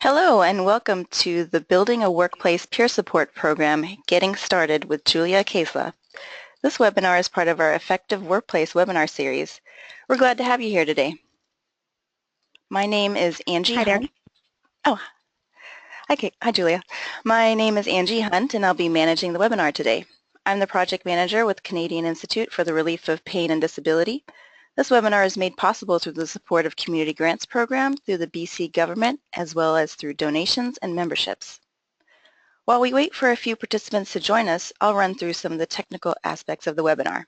Hello and welcome to the Building a Workplace Peer Support Program, Getting Started with Julia Kaisla. This webinar is part of our Effective Workplace webinar series. We're glad to have you here today. My name is Angie Hi there. Hunt. Oh, hi Julia. My name is Angie Hunt and I'll be managing the webinar today. I'm the project manager with Canadian Institute for the Relief of Pain and Disability. This webinar is made possible through the support of Community Grants Program through the BC government, as well as through donations and memberships. While we wait for a few participants to join us, I'll run through some of the technical aspects of the webinar.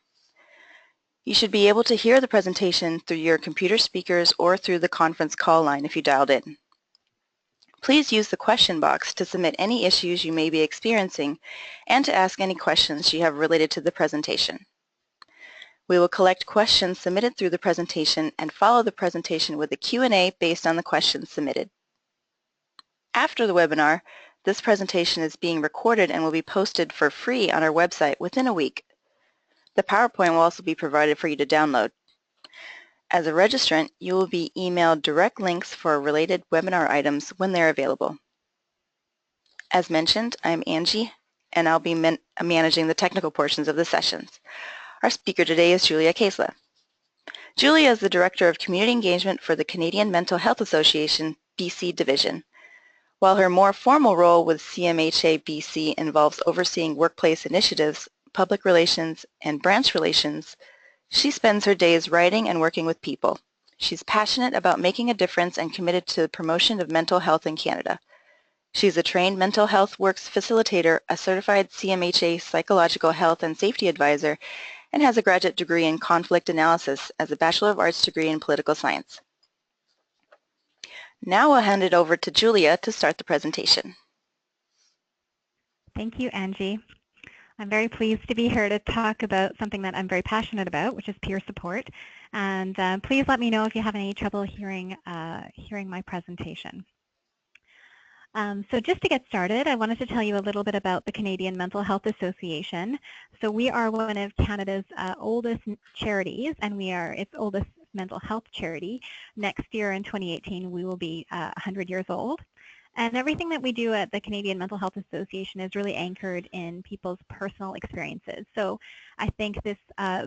You should be able to hear the presentation through your computer speakers or through the conference call line if you dialed in. Please use the question box to submit any issues you may be experiencing and to ask any questions you have related to the presentation. We will collect questions submitted through the presentation and follow the presentation with a Q&A based on the questions submitted. After the webinar, this presentation is being recorded and will be posted for free on our website within a week. The PowerPoint will also be provided for you to download. As a registrant, you will be emailed direct links for related webinar items when they're available. As mentioned, I'm Angie, and I'll be managing the technical portions of the sessions. Our speaker today is Julia Kaisla. Julia is the Director of Community Engagement for the Canadian Mental Health Association BC Division. While her more formal role with CMHA BC involves overseeing workplace initiatives, public relations, and branch relations, she spends her days writing and working with people. She's passionate about making a difference and committed to the promotion of mental health in Canada. She's a trained mental health works facilitator, a certified CMHA psychological health and safety advisor, and has a graduate degree in conflict analysis as a Bachelor of Arts degree in political science. Now I'll hand it over to Julia to start the presentation. Thank you, Angie. I'm very pleased to be here to talk about something that I'm very passionate about, which is peer support. And please let me know if you have any trouble hearing my presentation. So just to get started, I wanted to tell you a little bit about the Canadian Mental Health Association. So we are one of Canada's oldest charities, and we are its oldest mental health charity. Next year in 2018, we will be 100 years old. And everything that we do at the Canadian Mental Health Association is really anchored in people's personal experiences. So I think this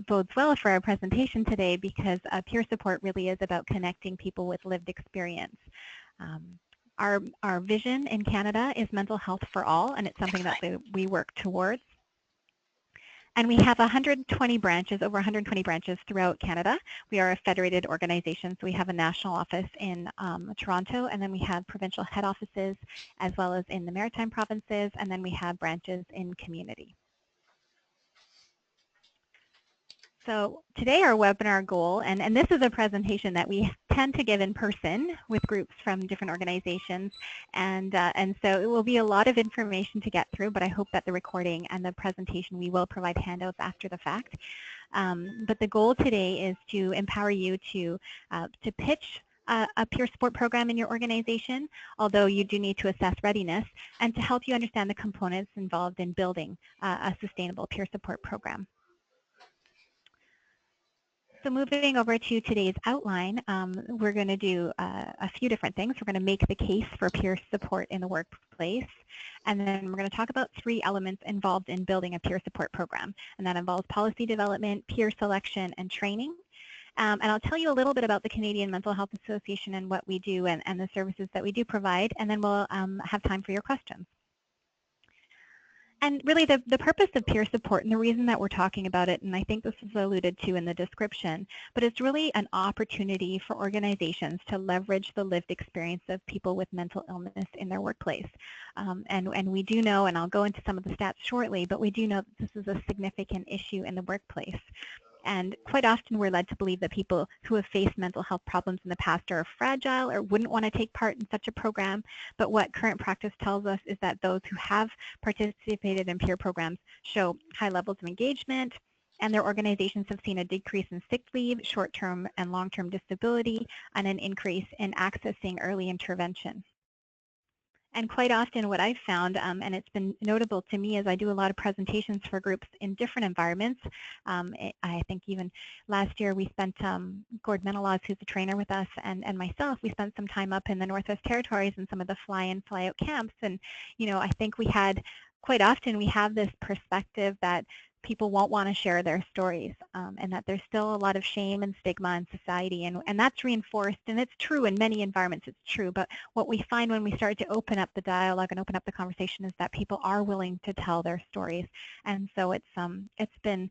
bodes well for our presentation today because peer support really is about connecting people with lived experience. Our vision in Canada is mental health for all, and it's something that we work towards. And we have 120 branches, over 120 branches throughout Canada. We are a federated organization, so we have a national office in Toronto, and then we have provincial head offices as well as in the Maritime provinces, and then we have branches in community. So today our webinar goal, and this is a presentation that we tend to give in person with groups from different organizations, and so it will be a lot of information to get through, but I hope that the recording and the presentation, we will provide handouts after the fact. But the goal today is to empower you to pitch a peer support program in your organization, although you do need to assess readiness, and to help you understand the components involved in building a sustainable peer support program. So moving over to today's outline, we're going to do a few different things. We're going to make the case for peer support in the workplace, and then we're going to talk about 3 elements involved in building a peer support program, and that involves policy development, peer selection, and training. And I'll tell you a little bit about the Canadian Mental Health Association and what we do and the services that we do provide, and then we'll have time for your questions. And really the purpose of peer support and the reason that we're talking about it, and I think this is alluded to in the description, but it's really an opportunity for organizations to leverage the lived experience of people with mental illness in their workplace. And we do know, and I'll go into some of the stats shortly, but we do know that this is a significant issue in the workplace. And quite often we're led to believe that people who have faced mental health problems in the past are fragile or wouldn't want to take part in such a program. But what current practice tells us is that those who have participated in peer programs show high levels of engagement, and their organizations have seen a decrease in sick leave, short-term and long-term disability, and an increase in accessing early intervention. And quite often what I've found, and it's been notable to me as I do a lot of presentations for groups in different environments. I think even last year we spent, Gord Menelaus, who's a trainer with us, and myself, we spent some time up in the Northwest Territories in some of the fly-in, fly-out camps. And, I think we had, quite often we have this perspective that people won't want to share their stories, and that there's still a lot of shame and stigma in society, and that's reinforced, and it's true in many environments, it's true, but what we find when we start to open up the dialogue and open up the conversation is that people are willing to tell their stories. And so it's been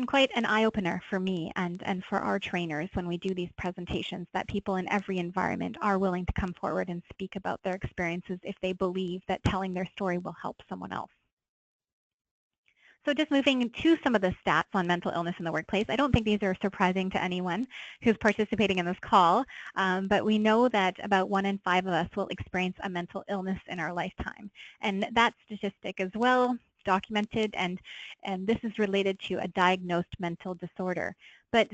quite an eye-opener for me and for our trainers when we do these presentations, that people in every environment are willing to come forward and speak about their experiences if they believe that telling their story will help someone else. So just moving to some of the stats on mental illness in the workplace, I don't think these are surprising to anyone who's participating in this call, but we know that about 1 in 5 of us will experience a mental illness in our lifetime. And that statistic as well is documented, and this is related to a diagnosed mental disorder. But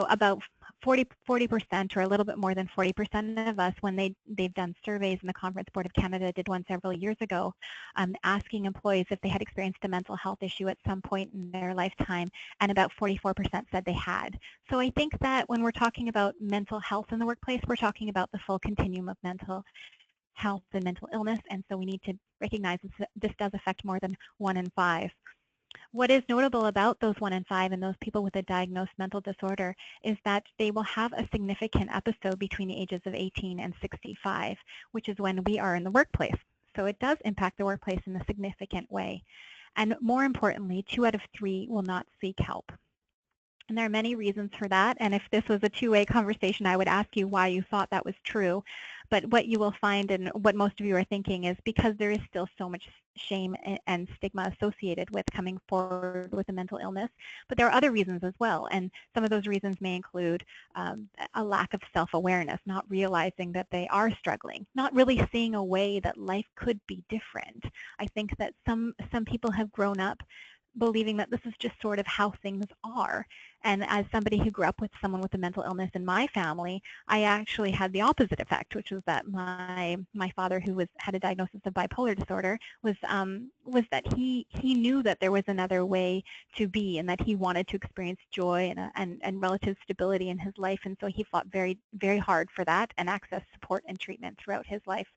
about 40% or a little bit more than 40% of us, when they've done surveys, and the Conference Board of Canada did one several years ago, asking employees if they had experienced a mental health issue at some point in their lifetime, and about 44% said they had. So I think that when we're talking about mental health in the workplace, we're talking about the full continuum of mental health and mental illness, and so we need to recognize this does affect more than 1 in 5. What is notable about those 1 in 5 and those people with a diagnosed mental disorder is that they will have a significant episode between the ages of 18 and 65, which is when we are in the workplace. So it does impact the workplace in a significant way. And more importantly, 2 out of 3 will not seek help. And there are many reasons for that. And if this was a two-way conversation, I would ask you why you thought that was true. But what you will find, and what most of you are thinking, is because there is still so much shame and stigma associated with coming forward with a mental illness. But there are other reasons as well. And some of those reasons may include a lack of self-awareness, not realizing that they are struggling, not really seeing a way that life could be different. I think that some people have grown up believing that this is just sort of how things are. And as somebody who grew up with someone with a mental illness in my family, I actually had the opposite effect, which was that my father, who had a diagnosis of bipolar disorder, was that he knew that there was another way to be, and that he wanted to experience joy and relative stability in his life. And so he fought very, very hard for that and accessed support and treatment throughout his life.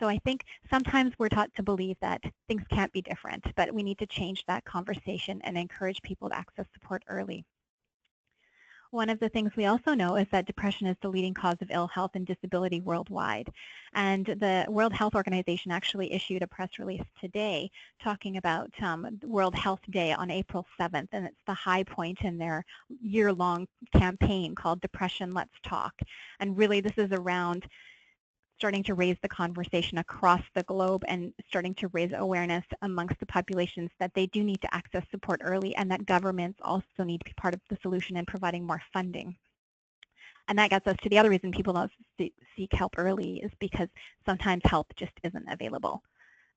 So I think sometimes we're taught to believe that things can't be different, but we need to change that conversation and encourage people to access support early. One of the things we also know is that depression is the leading cause of ill health and disability worldwide. And the World Health Organization actually issued a press release today talking about World Health Day on April 7th, and it's the high point in their year-long campaign called Depression Let's Talk. And really this is around starting to raise the conversation across the globe and starting to raise awareness amongst the populations that they do need to access support early, and that governments also need to be part of the solution in providing more funding. And that gets us to the other reason people don't seek help early, is because sometimes help just isn't available.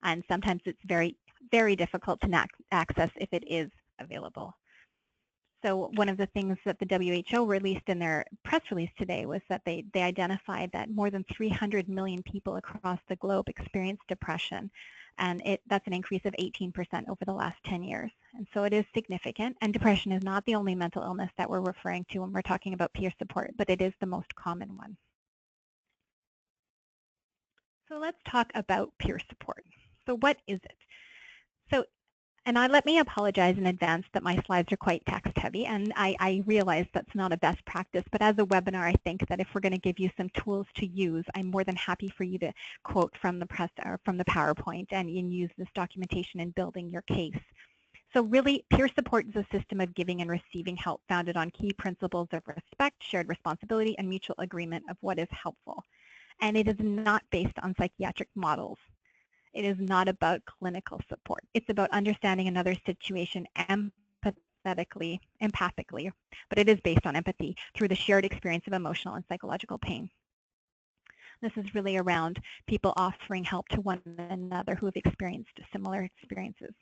And sometimes it's very, very difficult to access if it is available. So one of the things that the WHO released in their press release today was that they identified that more than 300 million people across the globe experience depression, and that's an increase of 18% over the last 10 years. And so it is significant, and depression is not the only mental illness that we're referring to when we're talking about peer support, but it is the most common one. So let's talk about peer support. So what is it? Let me apologize in advance that my slides are quite text heavy, and I realize that's not a best practice, but as a webinar, I think that if we're going to give you some tools to use, I'm more than happy for you to quote from the press or from the PowerPoint and use this documentation in building your case. So really, peer support is a system of giving and receiving help founded on key principles of respect, shared responsibility, and mutual agreement of what is helpful. And it is not based on psychiatric models. It is not about clinical support. It's about understanding another situation empathically, but it is based on empathy through the shared experience of emotional and psychological pain. This is really around people offering help to one another who have experienced similar experiences.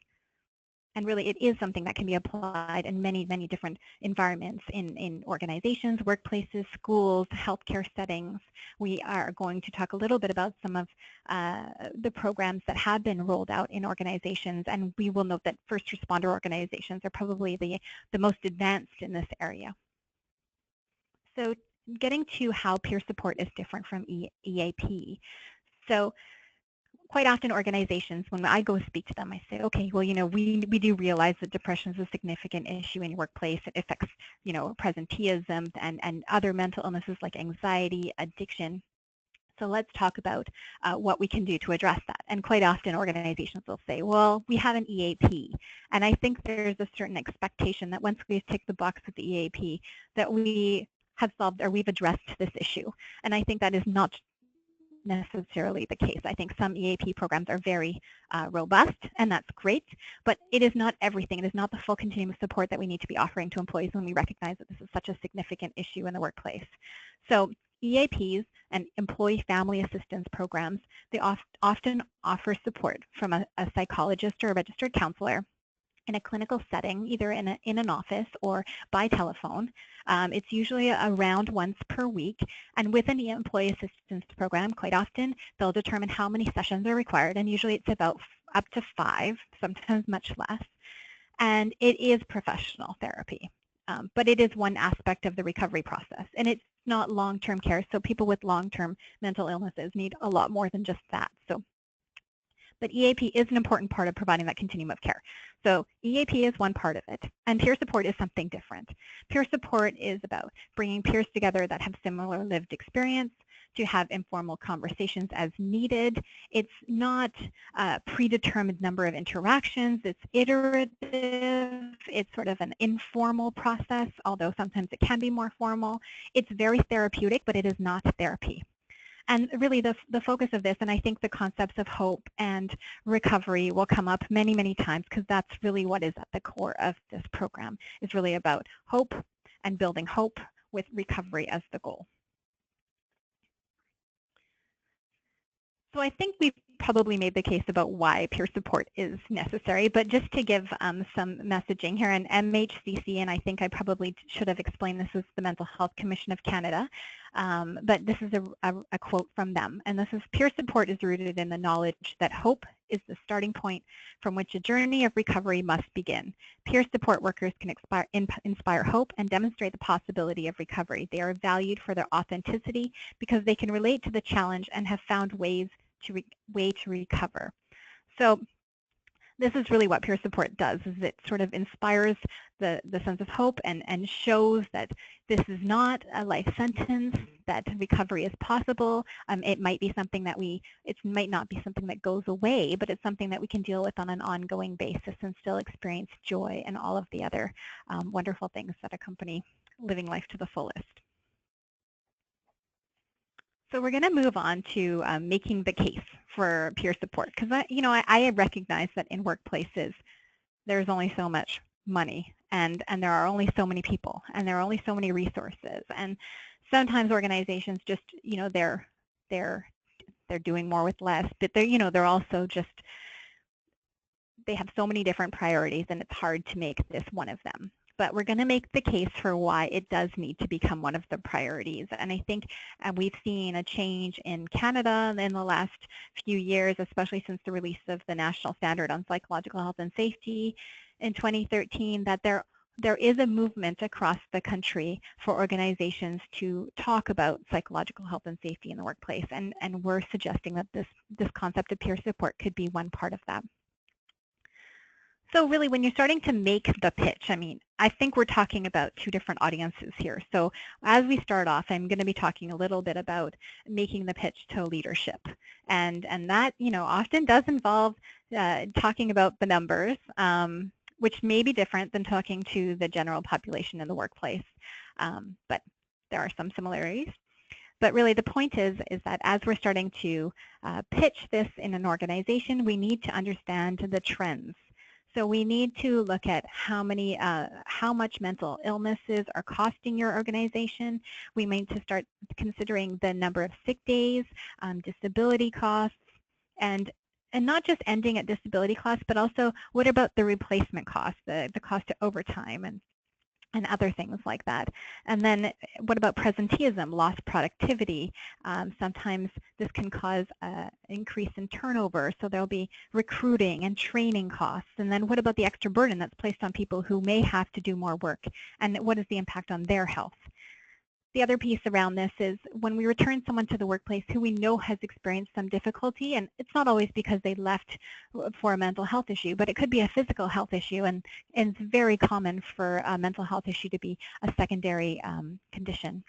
And really, it is something that can be applied in many, many different environments in organizations, workplaces, schools, healthcare settings. We are going to talk a little bit about some of the programs that have been rolled out in organizations, and we will note that first responder organizations are probably the most advanced in this area. So getting to how peer support is different from EAP. So quite often organizations, when I go speak to them, I say, okay, well, we do realize that depression is a significant issue in your workplace. It affects, presenteeism and other mental illnesses like anxiety, addiction. So let's talk about what we can do to address that. And quite often organizations will say, well, we have an EAP. And I think there's a certain expectation that once we've ticked the box with the EAP, that we have solved or we've addressed this issue. And I think that is not necessarily the case. I think some EAP programs are very robust, and that's great, but it is not everything. It is not the full continuum of support that we need to be offering to employees when we recognize that this is such a significant issue in the workplace. So EAPs and employee family assistance programs, they often offer support from a psychologist or a registered counselor in a clinical setting, either in an office or by telephone. It's usually around once per week. And within the employee assistance program, quite often, they'll determine how many sessions are required. And usually it's about up to 5, sometimes much less. And it is professional therapy. But it is one aspect of the recovery process. And it's not long-term care. So people with long-term mental illnesses need a lot more than just that. But EAP is an important part of providing that continuum of care. So EAP is one part of it, and peer support is something different. Peer support is about bringing peers together that have similar lived experience, to have informal conversations as needed. It's not a predetermined number of interactions. It's iterative. It's sort of an informal process, although sometimes it can be more formal. It's very therapeutic, but it is not therapy. And really the focus of this, and I think the concepts of hope and recovery will come up many, many times, because that's really what is at the core of this program, is really about hope and building hope with recovery as the goal. So I think we've probably made the case about why peer support is necessary, but just to give some messaging here, and MHCC, and I think I probably should have explained this, is the Mental Health Commission of Canada, but this is a quote from them, and this is: peer support is rooted in the knowledge that hope is the starting point from which a journey of recovery must begin. Peer support workers can inspire hope and demonstrate the possibility of recovery. They are valued for their authenticity because they can relate to the challenge and have found ways to recover. So this is really what peer support does, is it sort of inspires the sense of hope and shows that this is not a life sentence, that recovery is possible. It might be something that it might not be something that goes away, but it's something that we can deal with on an ongoing basis and still experience joy and all of the other wonderful things that accompany living life to the fullest. So we're going to move on to making the case for peer support, because I recognize that in workplaces there's only so much money, and there are only so many people, and there are only so many resources, and sometimes organizations just they're doing more with less, but they're also just, they have so many different priorities, and it's hard to make this one of them. But we're going to make the case for why it does need to become one of the priorities. And I think we've seen a change in Canada in the last few years, especially since the release of the National Standard on Psychological Health and Safety in 2013, that there is a movement across the country for organizations to talk about psychological health and safety in the workplace. And we're suggesting that this concept of peer support could be one part of that. So really, when you're starting to make the pitch, I think we're talking about two different audiences here. So as we start off, I'm going to be talking a little bit about making the pitch to leadership. And that, often does involve talking about the numbers, which may be different than talking to the general population in the workplace. But there are some similarities. But really, the point is that as we're starting to pitch this in an organization, we need to understand the trends. So we need to look at how much mental illnesses are costing your organization. We need to start considering the number of sick days, disability costs, and not just ending at disability costs, but also what about the replacement cost, the cost of overtime and other things like that. And then what about presenteeism, lost productivity? Sometimes this can cause an increase in turnover, so there'll be recruiting and training costs. And then what about the extra burden that's placed on people who may have to do more work, and what is the impact on their health? The other piece around this is when we return someone to the workplace who we know has experienced some difficulty, and it's not always because they left for a mental health issue, but it could be a physical health issue, and it's very common for a mental health issue to be a secondary condition.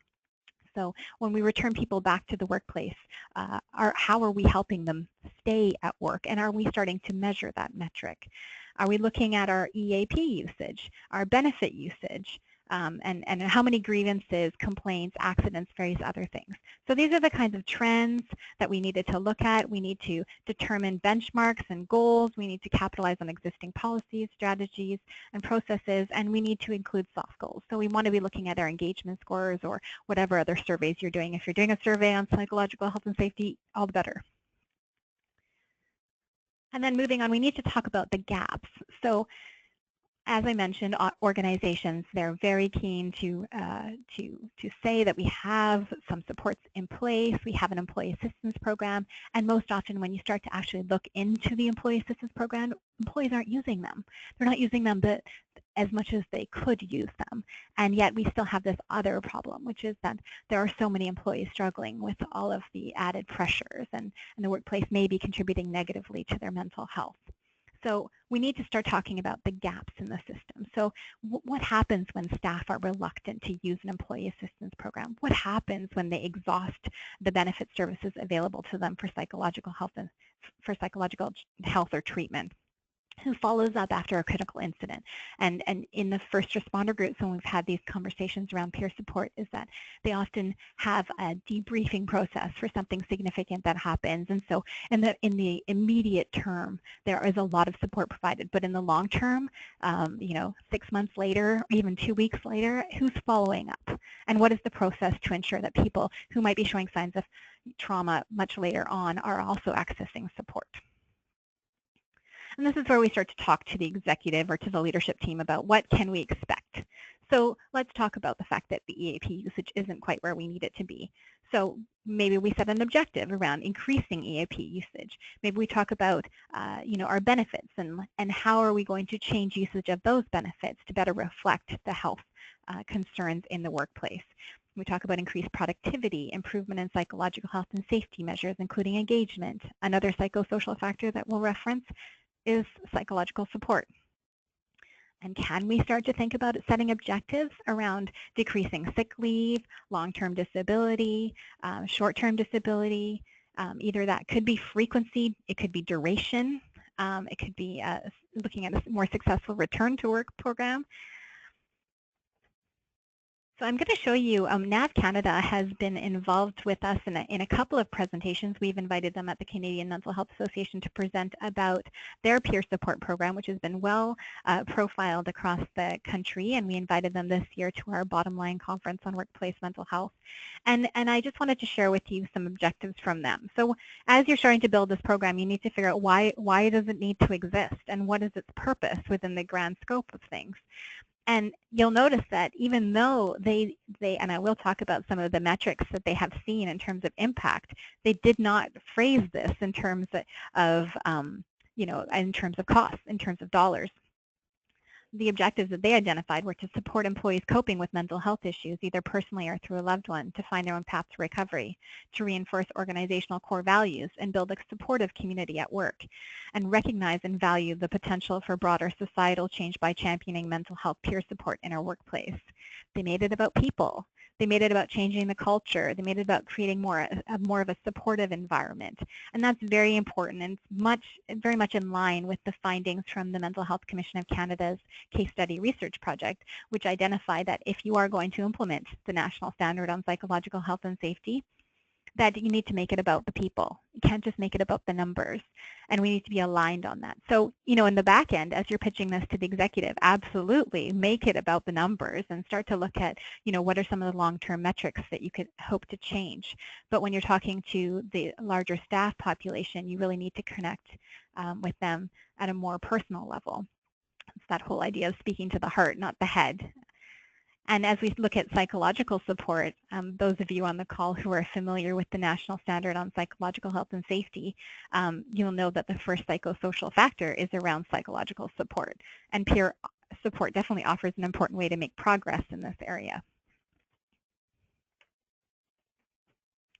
So when we return people back to the workplace, how are we helping them stay at work, and are we starting to measure that metric? Are we looking at our EAP usage, our benefit usage, and how many grievances, complaints, accidents, various other things? So these are the kinds of trends that we needed to look at. We need to determine benchmarks and goals. We need to capitalize on existing policies, strategies, and processes, and we need to include soft goals. So we want to be looking at our engagement scores or whatever other surveys you're doing. If you're doing a survey on psychological health and safety, all the better. And then moving on, we need to talk about the gaps. So as I mentioned, organizations, they're very keen to say that we have some supports in place, we have an employee assistance program, and most often when you start to actually look into the employee assistance program, employees aren't using them. They're not using them as much as they could use them, and yet we still have this other problem, which is that there are so many employees struggling with all of the added pressures, and the workplace may be contributing negatively to their mental health. So we need to start talking about the gaps in the system. So what happens when staff are reluctant to use an employee assistance program? What happens when they exhaust the benefit services available to them for psychological health or treatment? Who follows up after a critical incident? And in the first responder groups, when we've had these conversations around peer support, is that they often have a debriefing process for something significant that happens. And so in the immediate term, there is a lot of support provided. But in the long term, 6 months later, even 2 weeks later, who's following up? And what is the process to ensure that people who might be showing signs of trauma much later on are also accessing support? And this is where we start to talk to the executive or to the leadership team about what can we expect. So let's talk about the fact that the EAP usage isn't quite where we need it to be. So maybe we set an objective around increasing EAP usage. Maybe we talk about our benefits and how are we going to change usage of those benefits to better reflect the health concerns in the workplace. We talk about increased productivity, improvement in psychological health and safety measures, including engagement. Another psychosocial factor that we'll reference is psychological support. And can we start to think about setting objectives around decreasing sick leave, long-term disability, short-term disability? Either that could be frequency, it could be duration, it could be looking at a more successful return to work program. So I'm going to show you, NAV Canada has been involved with us in a couple of presentations. We've invited them at the Canadian Mental Health Association to present about their peer support program, which has been well profiled across the country, and we invited them this year to our Bottom Line Conference on Workplace Mental Health. And I just wanted to share with you some objectives from them. So as you're starting to build this program, you need to figure out why does it need to exist, and what is its purpose within the grand scope of things. And you'll notice that even though they, and I will talk about some of the metrics that they have seen in terms of impact, they did not phrase this in terms of, in terms of costs, in terms of dollars. The objectives that they identified were to support employees coping with mental health issues, either personally or through a loved one, to find their own path to recovery, to reinforce organizational core values and build a supportive community at work, and recognize and value the potential for broader societal change by championing mental health peer support in our workplace. They made it about people. They made it about changing the culture. They made it about creating more of a supportive environment. And that's very important, and it's very much in line with the findings from the Mental Health Commission of Canada's case study research project, which identified that if you are going to implement the national standard on psychological health and safety, that you need to make it about the people. You can't just make it about the numbers, and we need to be aligned on that. So, in the back end, as you're pitching this to the executive, absolutely make it about the numbers and start to look at, what are some of the long-term metrics that you could hope to change. But when you're talking to the larger staff population, you really need to connect with them at a more personal level. It's that whole idea of speaking to the heart, not the head. And as we look at psychological support, those of you on the call who are familiar with the National Standard on Psychological Health and Safety, you'll know that the first psychosocial factor is around psychological support. And peer support definitely offers an important way to make progress in this area.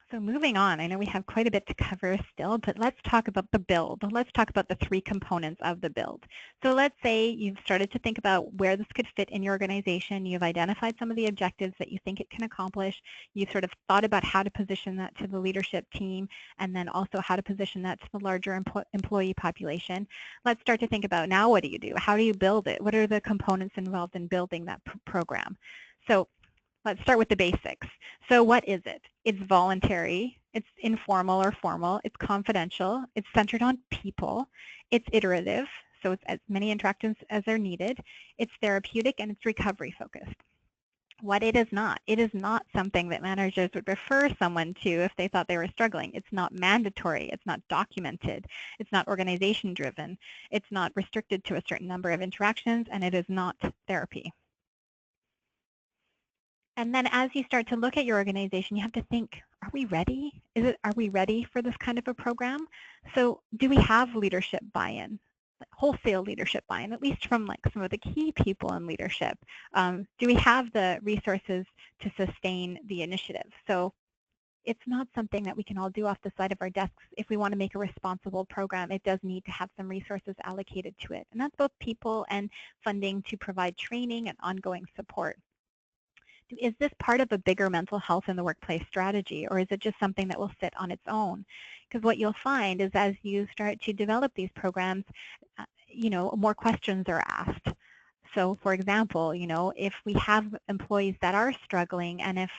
So moving on, I know we have quite a bit to cover still, but let's talk about the build. Let's talk about the 3 components of the build. So let's say you've started to think about where this could fit in your organization. You've identified some of the objectives that you think it can accomplish. You've sort of thought about how to position that to the leadership team, and then also how to position that to the larger employee population. Let's start to think about, now what do you do? How do you build it? What are the components involved in building that program? So let's start with the basics. So what is it? It's voluntary, it's informal or formal, it's confidential, it's centered on people, it's iterative, so it's as many interactions as are needed, it's therapeutic, and it's recovery focused. What it is not something that managers would refer someone to if they thought they were struggling. It's not mandatory, it's not documented, it's not organization driven, it's not restricted to a certain number of interactions, and it is not therapy. And then as you start to look at your organization, you have to think, are we ready? Are we ready for this kind of a program? So do we have leadership buy-in, wholesale leadership buy-in, at least from like some of the key people in leadership? Do we have the resources to sustain the initiative? So it's not something that we can all do off the side of our desks. If we want to make a responsible program, it does need to have some resources allocated to it. And that's both people and funding to provide training and ongoing support. Is this part of a bigger mental health in the workplace strategy, or is it just something that will sit on its own? Because what you'll find is as you start to develop these programs, more questions are asked. So for example, if we have employees that are struggling and if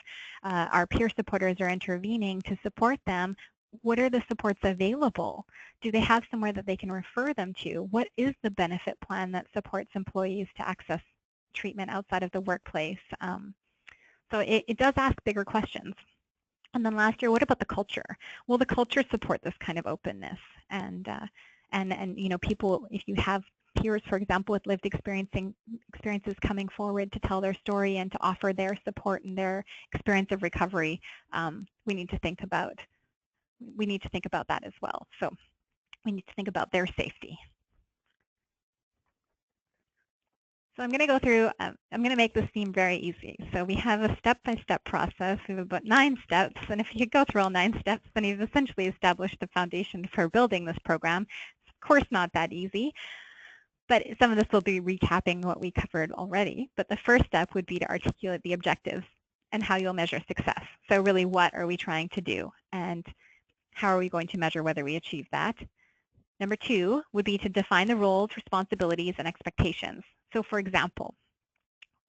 our peer supporters are intervening to support them, what are the supports available? Do they have somewhere that they can refer them to? What is the benefit plan that supports employees to access treatment outside of the workplace? So it does ask bigger questions. And then last year, what about the culture? Will the culture support this kind of openness? And people, if you have peers, for example, with lived experiences coming forward to tell their story and to offer their support and their experience of recovery, we need to think about that as well. So we need to think about their safety. So I'm going to go through, I'm going to make this seem very easy. So we have a step-by-step process. We have about 9 steps. And if you go through all 9 steps, then you've essentially established the foundation for building this program. It's of course not that easy, but some of this will be recapping what we covered already. But the first step would be to articulate the objectives and how you'll measure success. So really, what are we trying to do? And how are we going to measure whether we achieve that? Number 2 would be to define the roles, responsibilities, and expectations. So for example,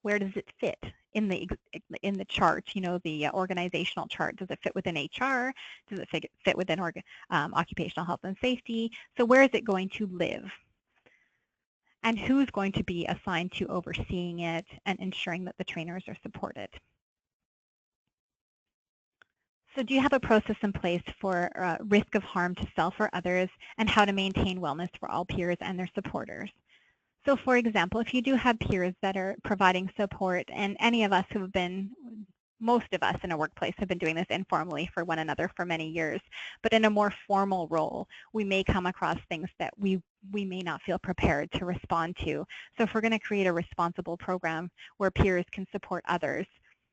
where does it fit in the chart, the organizational chart? Does it fit within HR? Does it fit within occupational health and safety? So where is it going to live? And who's going to be assigned to overseeing it and ensuring that the trainers are supported? So do you have a process in place for risk of harm to self or others and how to maintain wellness for all peers and their supporters? So for example, if you do have peers that are providing support, and any of us who have been, most of us in a workplace have been doing this informally for one another for many years, but in a more formal role, we may come across things that we may not feel prepared to respond to. So if we're going to create a responsible program where peers can support others,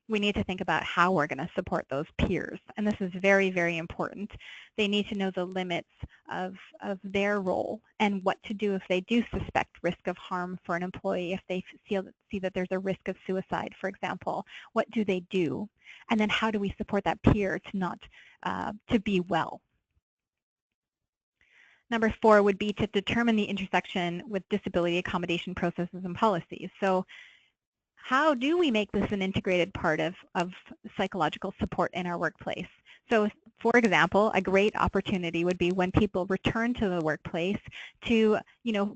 we need to think about how we're going to support those peers. And this is very, very important. They need to know the limits of their role and what to do if they do suspect risk of harm for an employee, if they see that there's a risk of suicide, for example. What do they do? And then how do we support that peer to be well? Number 4 would be to determine the intersection with disability accommodation processes and policies. So how do we make this an integrated part of psychological support in our workplace? So For example, a great opportunity would be when people return to the workplace to,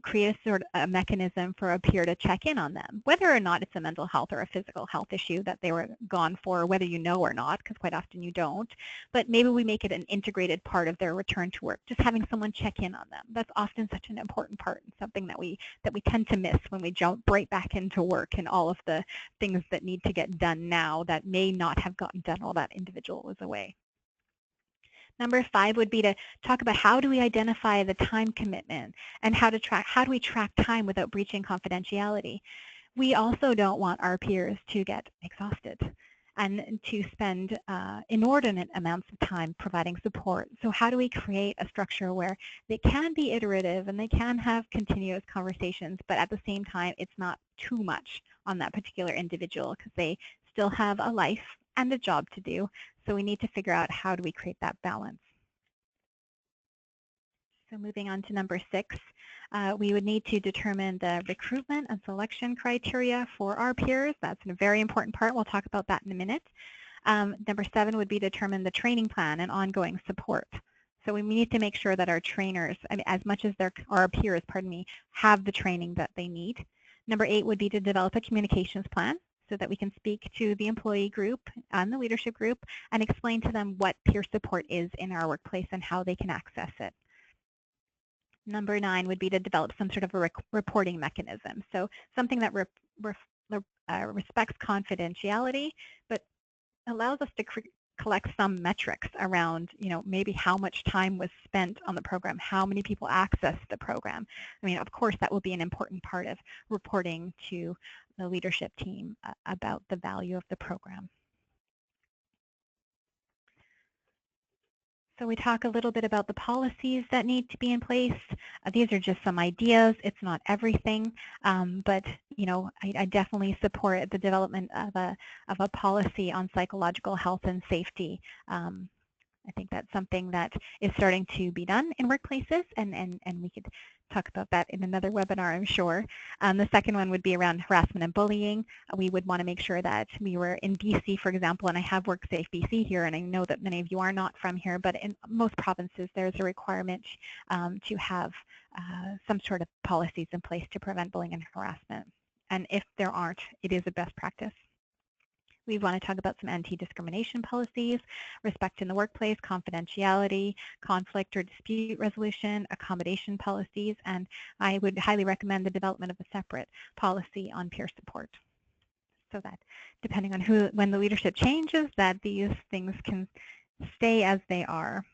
create a sort of a mechanism for a peer to check in on them, whether or not it's a mental health or a physical health issue that they were gone for, whether you know or not, because quite often you don't. But maybe we make it an integrated part of their return to work, just having someone check in on them. That's often such an important part and something that we tend to miss when we jump right back into work and all of the things that need to get done now that may not have gotten done while that individual was away. Number 5 would be to talk about how do we identify the time commitment and how do we track time without breaching confidentiality. We also don't want our peers to get exhausted and to spend inordinate amounts of time providing support. So how do we create a structure where they can be iterative and they can have continuous conversations, but at the same time it's not too much on that particular individual because they still have a life and a job to do. So we need to figure out how do we create that balance. So moving on to number 6, we would need to determine the recruitment and selection criteria for our peers. That's a very important part. We'll talk about that in a minute. Number 7 would be determine the training plan and ongoing support. So we need to make sure that our trainers, as much as our peers, have the training that they need. Number 8 would be to develop a communications plan so that we can speak to the employee group and the leadership group and explain to them what peer support is in our workplace and how they can access it. Number 9 would be to develop some sort of a reporting mechanism. So something that respects confidentiality, but allows us to collect some metrics around, maybe how much time was spent on the program, how many people accessed the program. Of course, that will be an important part of reporting to the leadership team about the value of the program. So we talk a little bit about the policies that need to be in place. These are just some ideas. It's not everything, but I definitely support the development of a policy on psychological health and safety. I think that's something that is starting to be done in workplaces, and we could talk about that in another webinar, I'm sure. The second one would be around harassment and bullying. We would want to make sure that we were in BC, for example, and I have WorkSafe BC here, and I know that many of you are not from here, but in most provinces there's a requirement to have some sort of policies in place to prevent bullying and harassment. And if there aren't, it is a best practice. We want to talk about some anti-discrimination policies, respect in the workplace, confidentiality, conflict or dispute resolution, accommodation policies, and I would highly recommend the development of a separate policy on peer support so that depending on when the leadership changes, that these things can stay as they are.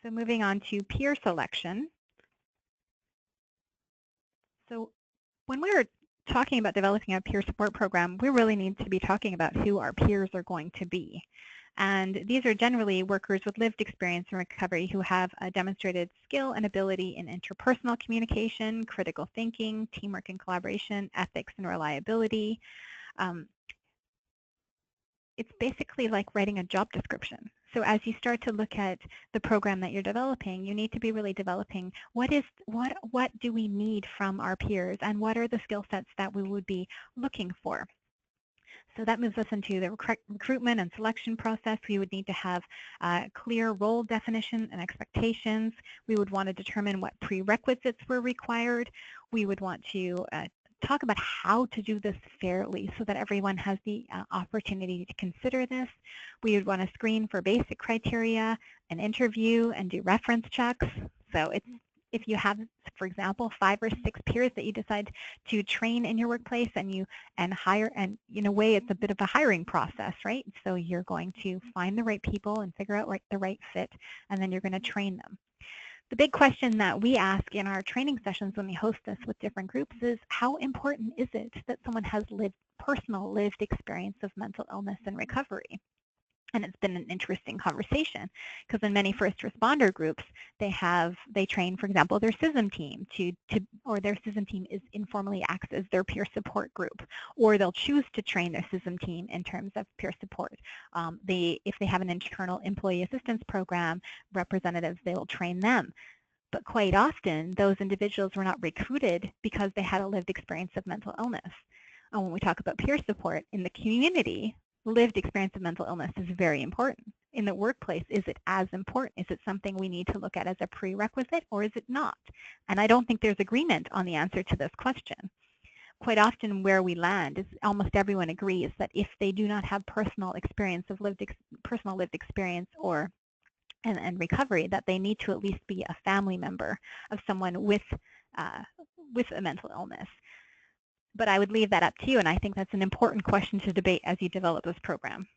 So moving on to peer selection. So when we're talking about developing a peer support program, we really need to be talking about who our peers are going to be. And these are generally workers with lived experience in recovery who have a demonstrated skill and ability in interpersonal communication, critical thinking, teamwork and collaboration, ethics and reliability. It's basically like writing a job description. So as you start to look at the program that you're developing, you need to be really developing what do we need from our peers and what are the skill sets that we would be looking for. So that moves us into the recruitment and selection process. We would need to have clear role definition and expectations. We would want to determine what prerequisites were required. We would want to talk about how to do this fairly so that everyone has the opportunity to consider this. We would want to screen for basic criteria, an interview, and do reference checks. So if you have, for example, 5 or 6 peers that you decide to train in your workplace and hire, and in a way it's a bit of a hiring process, right? So you're going to find the right people and figure out the right fit, and then you're going to train them. The big question that we ask in our training sessions when we host this with different groups is how important is it that someone has personal lived experience of mental illness and recovery? And it's been an interesting conversation because in many first responder groups, they train, for example, their CISM team or their CISM team is informally acts as their peer support group, or they'll choose to train their CISM team in terms of peer support. If they have an internal employee assistance program, representatives, they will train them. But quite often, those individuals were not recruited because they had a lived experience of mental illness. And when we talk about peer support in the community, lived experience of mental illness is very important. In the workplace, is it as important? Is it something we need to look at as a prerequisite, or is it not? And I don't think there's agreement on the answer to this question. Quite often where we land is almost everyone agrees that if they do not have personal experience of personal lived experience or and recovery, that they need to at least be a family member of someone with a mental illness. But I would leave that up to you, and I think that's an important question to debate as you develop this program.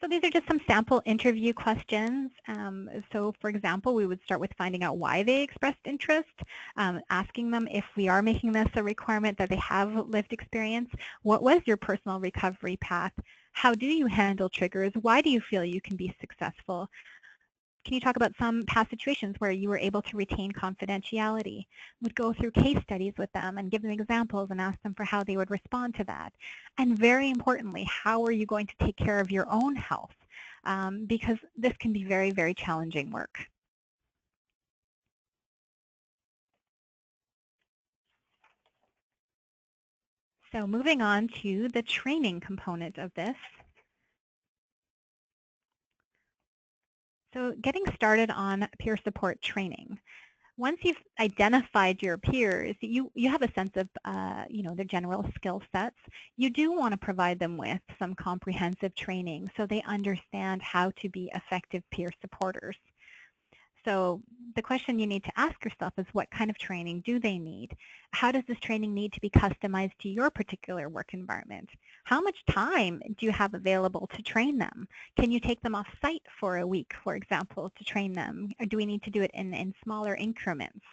So these are just some sample interview questions. So for example, we would start with finding out why they expressed interest, asking them if we are making this a requirement that they have lived experience. What was your personal recovery path? How do you handle triggers? Why do you feel you can be successful? Can you talk about some past situations where you were able to retain confidentiality? Would go through case studies with them and give them examples and ask them for how they would respond to that. And very importantly, how are you going to take care of your own health? Because this can be very, very challenging work. So moving on to the training component of this. So getting started on peer support training. Once you've identified your peers, you have a sense of their general skill sets. You do want to provide them with some comprehensive training so they understand how to be effective peer supporters. So the question you need to ask yourself is, what kind of training do they need? How does this training need to be customized to your particular work environment? How much time do you have available to train them? Can you take them off site for a week, for example, to train them? Or do we need to do it in smaller increments?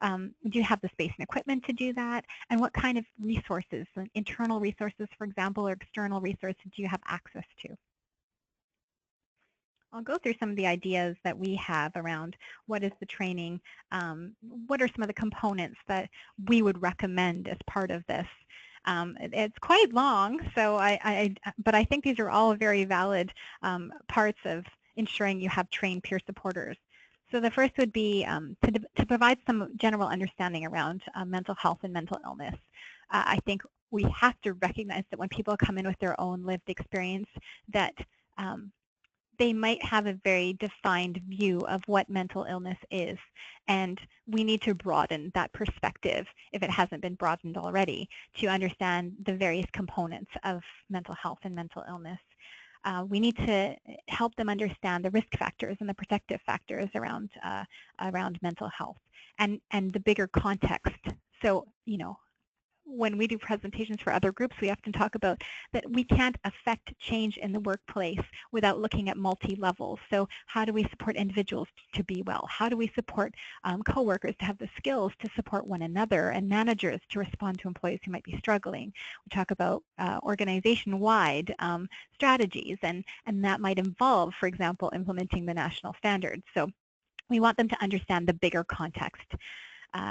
Do you have the space and equipment to do that? And what kind of resources, internal resources, for example, or external resources do you have access to? I'll go through some of the ideas that we have around what is the training, what are some of the components that we would recommend as part of this. It's quite long, so but I think these are all very valid parts of ensuring you have trained peer supporters. So the first would be to provide some general understanding around mental health and mental illness. I think we have to recognize that when people come in with their own lived experience, that they might have a very defined view of what mental illness is, and we need to broaden that perspective, if it hasn't been broadened already, to understand the various components of mental health and mental illness. We need to help them understand the risk factors and the protective factors around mental health and the bigger context. So, when we do presentations for other groups, we often talk about that we can't affect change in the workplace without looking at multi-levels. So how do we support individuals to be well? How do we support coworkers to have the skills to support one another, and managers to respond to employees who might be struggling? We talk about organization-wide strategies, and that might involve, for example, implementing the national standards. So we want them to understand the bigger context.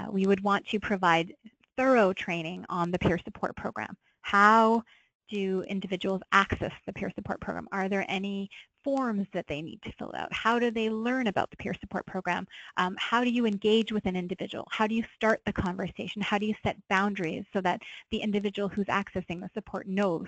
We would want to provide thorough training on the peer support program. How do individuals access the peer support program? Are there any forms that they need to fill out? How do they learn about the peer support program? How do you engage with an individual? How do you start the conversation? How do you set boundaries so that the individual who's accessing the support knows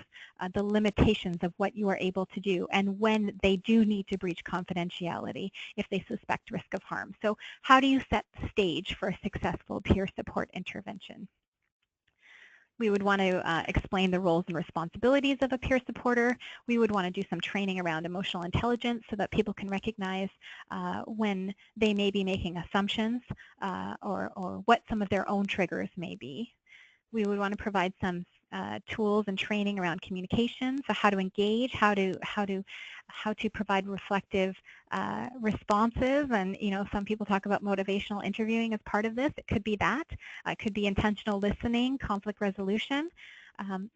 the limitations of what you are able to do, and when they do need to breach confidentiality if they suspect risk of harm? So how do you set the stage for a successful peer support intervention? We would want to explain the roles and responsibilities of a peer supporter. We would want to do some training around emotional intelligence so that people can recognize when they may be making assumptions or what some of their own triggers may be. We would want to provide some tools and training around communication, so how to engage, how to provide reflective responses. And some people talk about motivational interviewing as part of this. It could be that. It could be intentional listening, conflict resolution.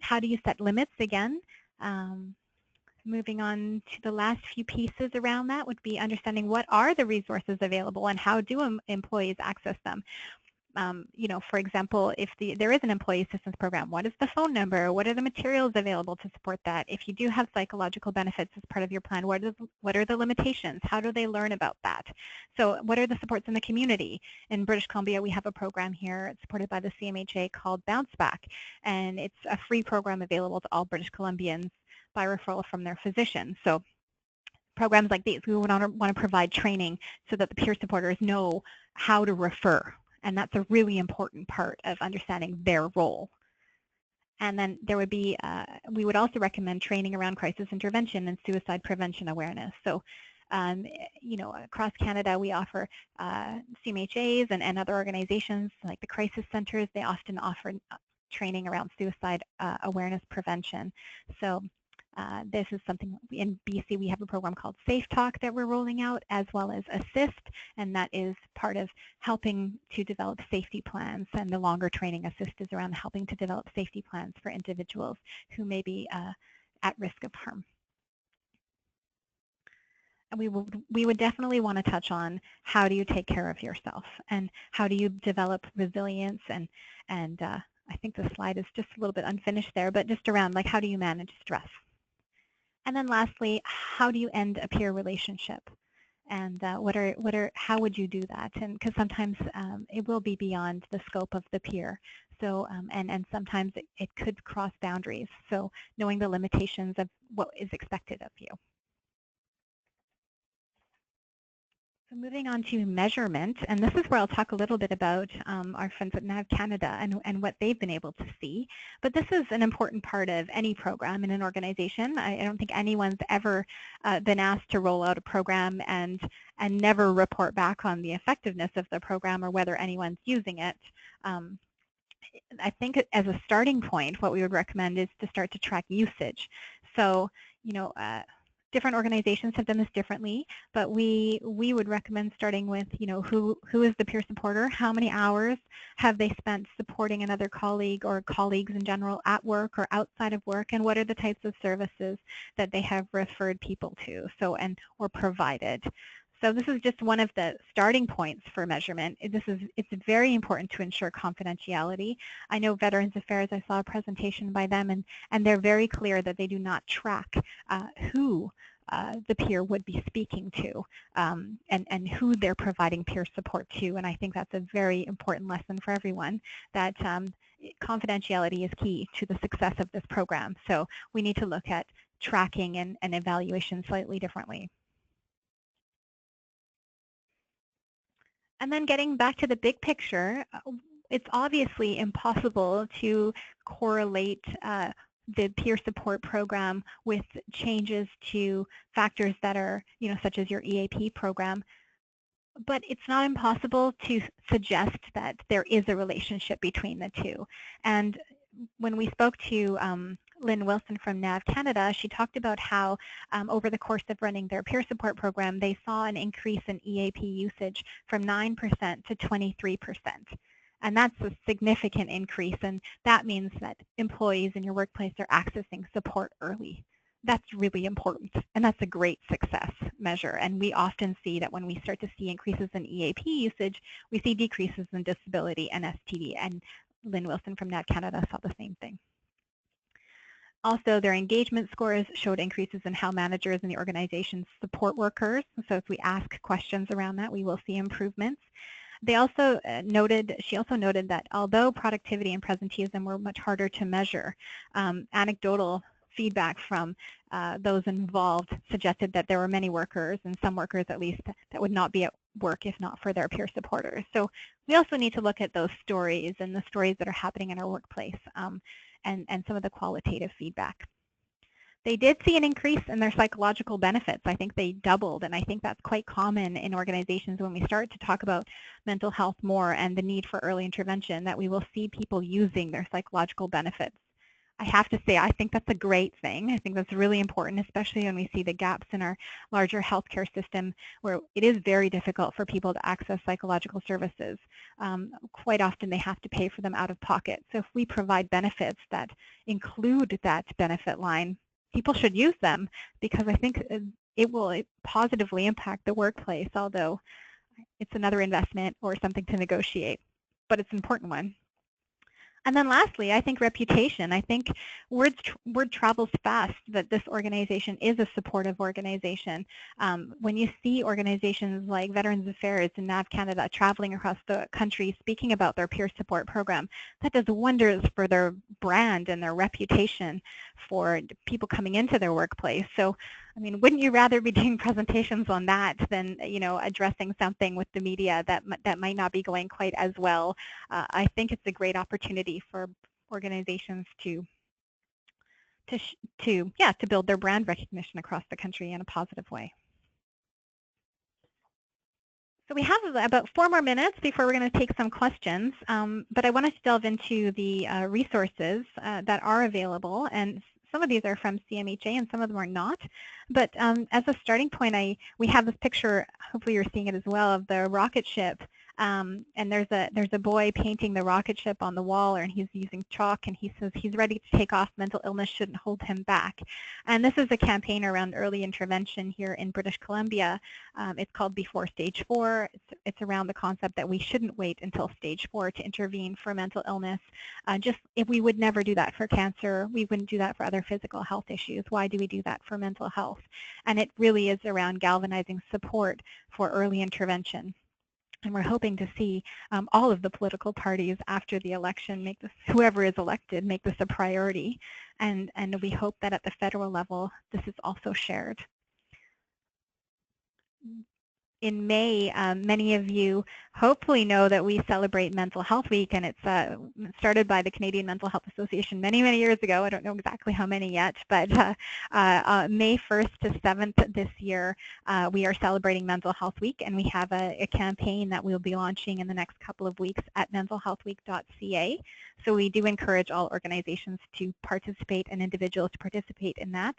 How do you set limits again? Moving on to the last few pieces around that would be understanding what are the resources available and how do employees access them. You know, for example, if there is an employee assistance program, what is the phone number? What are the materials available to support that? If you do have psychological benefits as part of your plan, what are the limitations? How do they learn about that? So what are the supports in the community? In British Columbia, we have a program here. It's supported by the CMHA called Bounce Back, and it's a free program available to all British Columbians by referral from their physician. So programs like these, we would want to provide training so that the peer supporters know how to refer. And that's a really important part of understanding their role. And then there would be, we would also recommend training around crisis intervention and suicide prevention awareness. So, you know, across Canada, we offer CMHAs and other organizations like the crisis centers. They often offer training around suicide awareness prevention. So this is something in BC, we have a program called Safe Talk that we're rolling out, as well as Assist, and that is part of helping to develop safety plans, and the longer training Assist is around helping to develop safety plans for individuals who may be at risk of harm. And we would definitely want to touch on how do you take care of yourself and how do you develop resilience, and I think the slide is just a little bit unfinished there, but just around like how do you manage stress. And then lastly, how do you end a peer relationship? And how would you do that? And because sometimes it will be beyond the scope of the peer. So, and sometimes it could cross boundaries. So knowing the limitations of what is expected of you. So moving on to measurement, and this is where I'll talk a little bit about our friends at NAV Canada and what they've been able to see. But this is an important part of any program in an organization. I don't think anyone's ever been asked to roll out a program and never report back on the effectiveness of the program or whether anyone's using it. I think as a starting point, what we would recommend is to start to track usage. So, you know, different organizations have done this differently, but we would recommend starting with, you know, who is the peer supporter, how many hours have they spent supporting another colleague or colleagues in general at work or outside of work, and what are the types of services that they have referred people to, so or provided. So this is just one of the starting points for measurement. It's very important to ensure confidentiality. I know Veterans Affairs, I saw a presentation by them, and they're very clear that they do not track who the peer would be speaking to and who they're providing peer support to. And I think that's a very important lesson for everyone, that confidentiality is key to the success of this program. So we need to look at tracking and evaluation slightly differently. And then getting back to the big picture, it's obviously impossible to correlate the peer support program with changes to factors that are, you know, such as your EAP program. But it's not impossible to suggest that there is a relationship between the two. And when we spoke to Lynn Wilson from NAV Canada, she talked about how over the course of running their peer support program, they saw an increase in EAP usage from 9% to 23%. And that's a significant increase, and that means that employees in your workplace are accessing support early. That's really important, and that's a great success measure. And we often see that when we start to see increases in EAP usage, we see decreases in disability and STD, and Lynn Wilson from NAV Canada saw the same thing. Also, their engagement scores showed increases in how managers in the organization support workers. So if we ask questions around that, we will see improvements. They also she also noted that although productivity and presenteeism were much harder to measure, anecdotal feedback from those involved suggested that there were many workers, and some workers at least, that would not be at work if not for their peer supporters. So we also need to look at those stories and the stories that are happening in our workplace and some of the qualitative feedback. They did see an increase in their psychological benefits. I think they doubled, and I think that's quite common in organizations when we start to talk about mental health more and the need for early intervention, that we will see people using their psychological benefits. I have to say, I think that's a great thing. I think that's really important, especially when we see the gaps in our larger healthcare system where it is very difficult for people to access psychological services. Quite often they have to pay for them out of pocket. So if we provide benefits that include that benefit line, people should use them, because I think it will positively impact the workplace, although it's another investment or something to negotiate. but it's an important one. And then lastly, I think reputation. I think word travels fast that this organization is a supportive organization. When you see organizations like Veterans Affairs and NAV Canada traveling across the country speaking about their peer support program, that does wonders for their brand and their reputation for people coming into their workplace. So, I mean, wouldn't you rather be doing presentations on that than, you know, addressing something with the media that might not be going quite as well? I think it's a great opportunity for organizations to build their brand recognition across the country in a positive way. So we have about 4 more minutes before we're going to take some questions, but I wanted to delve into the resources that are available, and some of these are from CMHA and some of them are not. But as a starting point, we have this picture, hopefully you're seeing it as well, of the rocket ship. And there's a boy painting the rocket ship on the wall, and he's using chalk, and he says he's ready to take off. Mental illness shouldn't hold him back. And this is a campaign around early intervention here in British Columbia. It's called Before Stage 4. It's around the concept that we shouldn't wait until Stage 4 to intervene for mental illness. Just if we would never do that for cancer, we wouldn't do that for other physical health issues. Why do we do that for mental health? And it really is around galvanizing support for early intervention. And we're hoping to see all of the political parties after the election make this, whoever is elected, make this a priority. And we hope that at the federal level, this is also shared. In May, many of you hopefully know that we celebrate Mental Health Week, and it's started by the Canadian Mental Health Association many, many years ago. I don't know exactly how many yet, but May 1st to 7th this year, we are celebrating Mental Health Week, and we have a campaign that we'll be launching in the next couple of weeks at mentalhealthweek.ca. So we do encourage all organizations to participate and individuals to participate in that.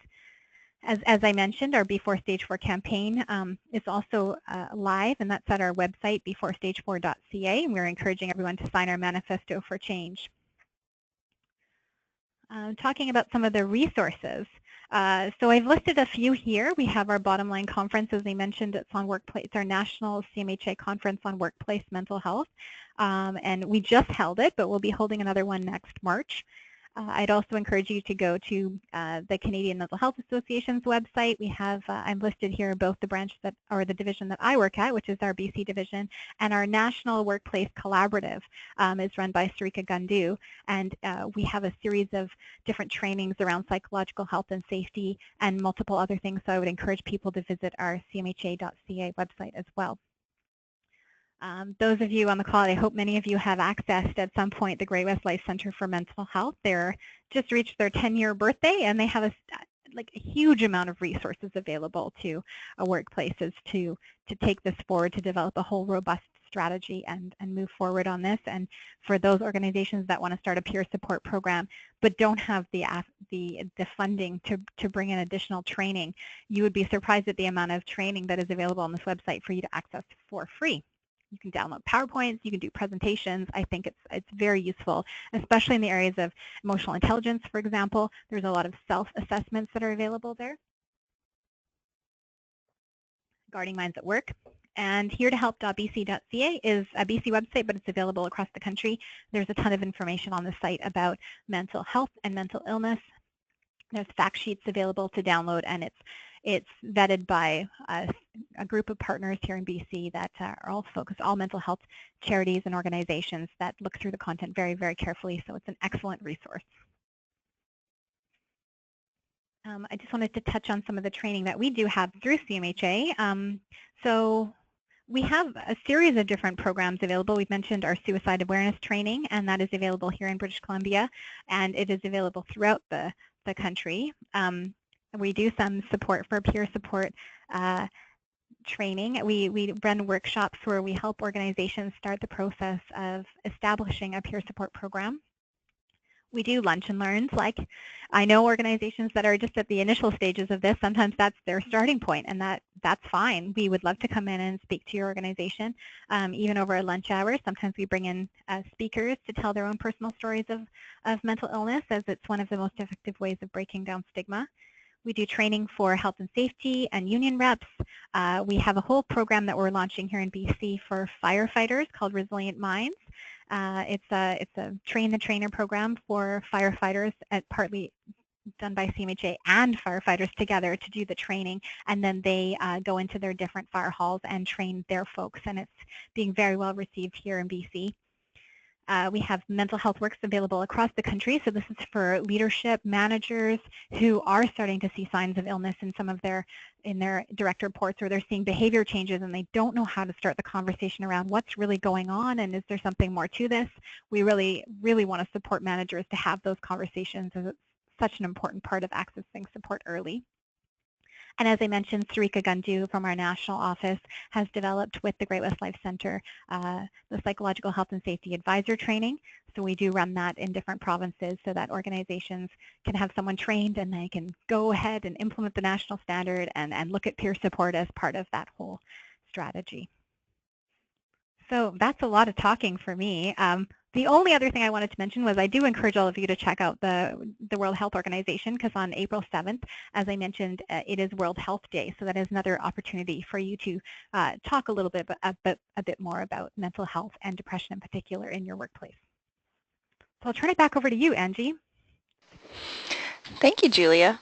As I mentioned, our Before Stage 4 campaign is also live, and that's at our website, beforestage4.ca, and we're encouraging everyone to sign our manifesto for change. Talking about some of the resources. So I've listed a few here. We have our Bottom Line Conference, as I mentioned, it's on workplace, our national CMHA conference on workplace mental health, and we just held it, but we'll be holding another one next March. I'd also encourage you to go to the Canadian Mental Health Association's website. We have, I'm listed here, both the branch that, or the division that I work at, which is our BC division, and our National Workplace Collaborative is run by Sarika Gundu. And we have a series of different trainings around psychological health and safety and multiple other things. So I would encourage people to visit our CMHA.ca website as well. Those of you on the call, I hope many of you have accessed at some point the Great West Life Center for Mental Health. They're just reached their 10-year birthday, and they have a huge amount of resources available to workplaces to take this forward, to develop a whole robust strategy and move forward on this. And for those organizations that want to start a peer support program but don't have the funding to bring in additional training, you would be surprised at the amount of training that is available on this website for you to access for free. You can download PowerPoints, you can do presentations. I think it's very useful, especially in the areas of emotional intelligence, for example. There's a lot of self-assessments that are available there. Guarding Minds at Work. And heretohelp.bc.ca is a BC website, but it's available across the country. There's a ton of information on the site about mental health and mental illness. There's fact sheets available to download, and it's vetted by a group of partners here in BC that are all focused, all mental health charities and organizations that look through the content very, very carefully. So it's an excellent resource. I just wanted to touch on some of the training that we do have through CMHA. So we have a series of different programs available. We've mentioned our suicide awareness training, and that is available here in British Columbia, and it is available throughout the country. We do some support for peer support training. We run workshops where we help organizations start the process of establishing a peer support program. We do lunch and learns. Like, I know organizations that are just at the initial stages of this, sometimes that's their starting point, and that's fine. We would love to come in and speak to your organization, even over our lunch hours. Sometimes we bring in speakers to tell their own personal stories of mental illness, as it's one of the most effective ways of breaking down stigma. We do training for health and safety and union reps. We have a whole program that we're launching here in BC for firefighters called Resilient Minds. It's a train-the-trainer program for firefighters, partly done by CMHA and firefighters together to do the training, and then they go into their different fire halls and train their folks, and it's being very well received here in BC. We have mental health works available across the country, so this is for leadership managers who are starting to see signs of illness in some of their direct reports, or they're seeing behavior changes and they don't know how to start the conversation around what's really going on and is there something more to this. We really want to support managers to have those conversations, as it's such an important part of accessing support early. And as I mentioned, Sarika Gundu from our national office has developed with the Great West Life Center the Psychological Health and Safety Advisor training. So we do run that in different provinces so that organizations can have someone trained and they can go ahead and implement the national standard and look at peer support as part of that whole strategy. So that's a lot of talking for me. The only other thing I wanted to mention was I do encourage all of you to check out the World Health Organization, because on April 7th, as I mentioned, it is World Health Day. So that is another opportunity for you to talk a little bit, a bit more about mental health and depression in particular in your workplace. So I'll turn it back over to you, Angie. Thank you, Julia.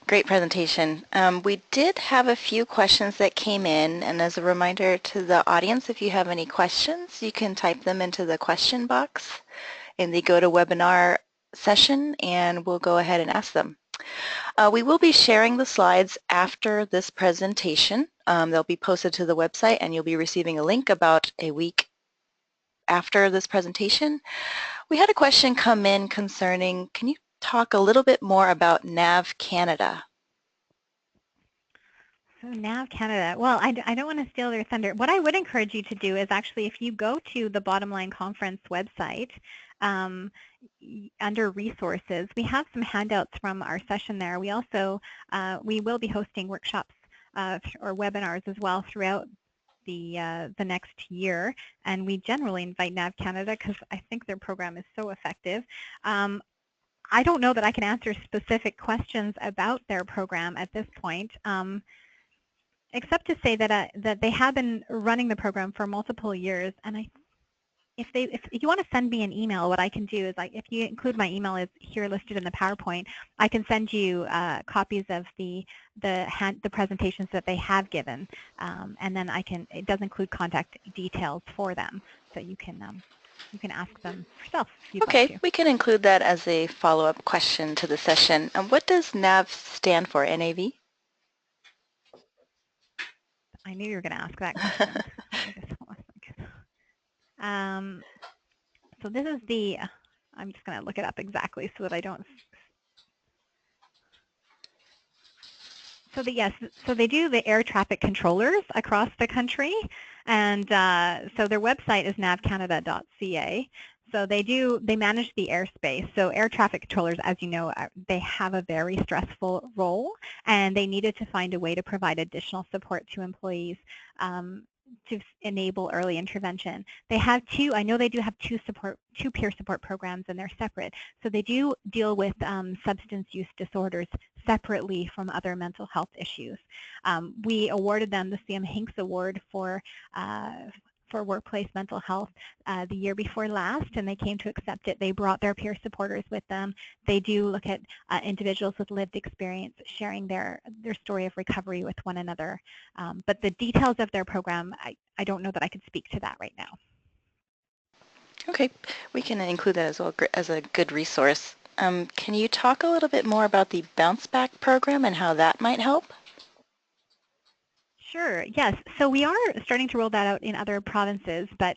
Great presentation. We did have a few questions that came in, and as a reminder to the audience, if you have any questions, you can type them into the question box in the GoToWebinar session, and we'll go ahead and ask them. We will be sharing the slides after this presentation. They'll be posted to the website, and you'll be receiving a link about a week after this presentation. We had a question come in concerning, can you talk a little bit more about NAV Canada? So NAV Canada, well, I don't want to steal their thunder. What I would encourage you to do is actually, if you go to the Bottom Line Conference website, under resources, we have some handouts from our session there. We also, we will be hosting workshops or webinars as well throughout the next year, and we generally invite NAV Canada because I think their program is so effective. I don't know that I can answer specific questions about their program at this point, except to say that that they have been running the program for multiple years, and if you want to send me an email, what I can do is, if you include my email is here listed in the PowerPoint, I can send you copies of the presentations that they have given, and then it does include contact details for them, so you can ask them yourself if you'd like to. We can include that as a follow-up question to the session. What does NAV stand for, NAV? I knew you were going to ask that question. So this is I'm just going to look it up exactly so that I don't. So they do the air traffic controllers across the country, and so their website is navcanada.ca. So they manage the airspace. So air traffic controllers, as you know, they have a very stressful role, and they needed to find a way to provide additional support to employees to enable early intervention. They have I know they do have two peer support programs, and they're separate. So they do deal with substance use disorders separately from other mental health issues. We awarded them the CMHA Award for workplace mental health the year before last, and they came to accept it. They brought their peer supporters with them. They do look at individuals with lived experience sharing their story of recovery with one another. But the details of their program, I don't know that I could speak to that right now. Okay, we can include that as well as a good resource. Can you talk a little bit more about the Bounce Back program and how that might help? Sure, yes. So we are starting to roll that out in other provinces, but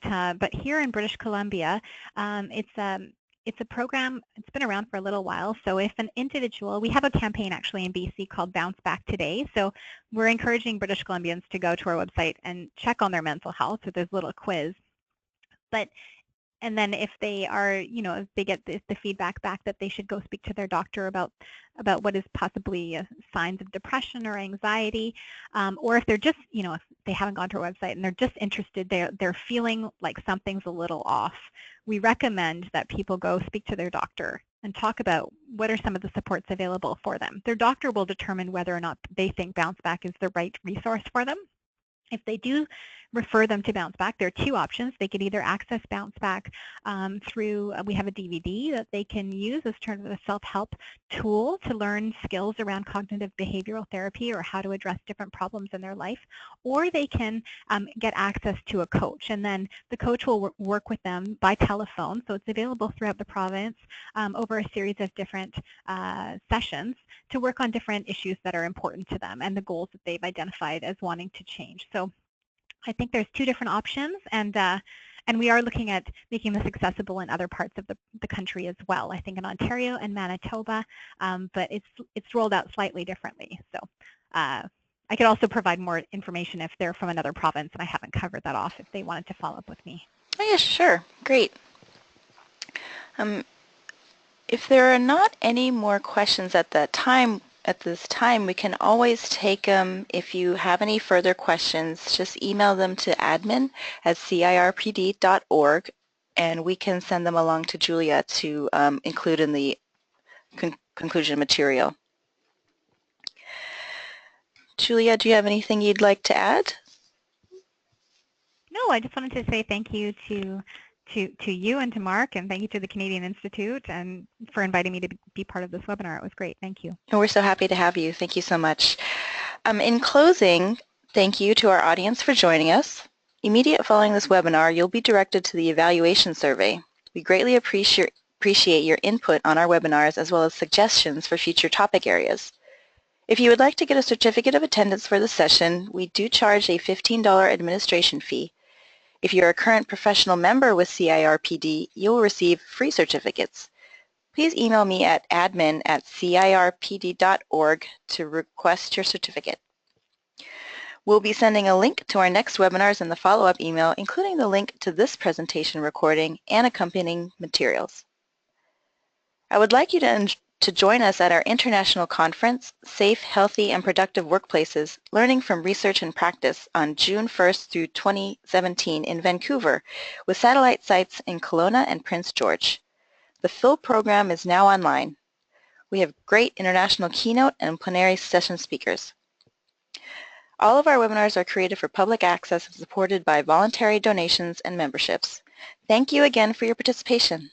here in British Columbia, it's a program, it's been around for a little while. So if an individual, we have a campaign actually in BC called Bounce Back Today. So we're encouraging British Columbians to go to our website and check on their mental health. So there's a little quiz. And then if they are, if they get the feedback back that they should go speak to their doctor about what is possibly signs of depression or anxiety, or if they're just, if they haven't gone to our website and they're just interested, they're feeling like something's a little off, we recommend that people go speak to their doctor and talk about what are some of the supports available for them. Their doctor will determine whether or not they think Bounce Back is the right resource for them. If they do refer them to Bounce Back, there are two options. They could either access Bounce Back through, we have a DVD that they can use as sort of a self-help tool to learn skills around cognitive behavioral therapy or how to address different problems in their life, or they can get access to a coach, and then the coach will work with them by telephone. So it's available throughout the province over a series of different sessions to work on different issues that are important to them and the goals that they've identified as wanting to change. So I think there's two different options, and we are looking at making this accessible in other parts of the country as well. I think in Ontario and Manitoba, but it's rolled out slightly differently. So I could also provide more information if they're from another province and I haven't covered that off, if they wanted to follow up with me. Oh, yeah, sure. Great. If there are not any more questions at this time, we can always take them. If you have any further questions, just email them to admin@cirpd.org, and we can send them along to Julia to include in the conclusion material. Julia, do you have anything you'd like to add? No, I just wanted to say thank you to you and to Mark, and thank you to the Canadian Institute and for inviting me to be part of this webinar. It was great. Thank you. And we're so happy to have you. Thank you so much. In closing, thank you to our audience for joining us. Immediate following this webinar, you'll be directed to the evaluation survey. We greatly appreciate your input on our webinars as well as suggestions for future topic areas. If you would like to get a certificate of attendance for the session, we do charge a $15 administration fee. If you're a current professional member with CIRPD, you will receive free certificates. Please email me at admin@cirpd.org to request your certificate. We'll be sending a link to our next webinars in the follow-up email, including the link to this presentation recording and accompanying materials. I would like you to join us at our international conference, Safe, Healthy, and Productive Workplaces, Learning from Research and Practice, on June 1st through 2017 in Vancouver, with satellite sites in Kelowna and Prince George. The full program is now online. We have great international keynote and plenary session speakers. All of our webinars are created for public access and supported by voluntary donations and memberships. Thank you again for your participation.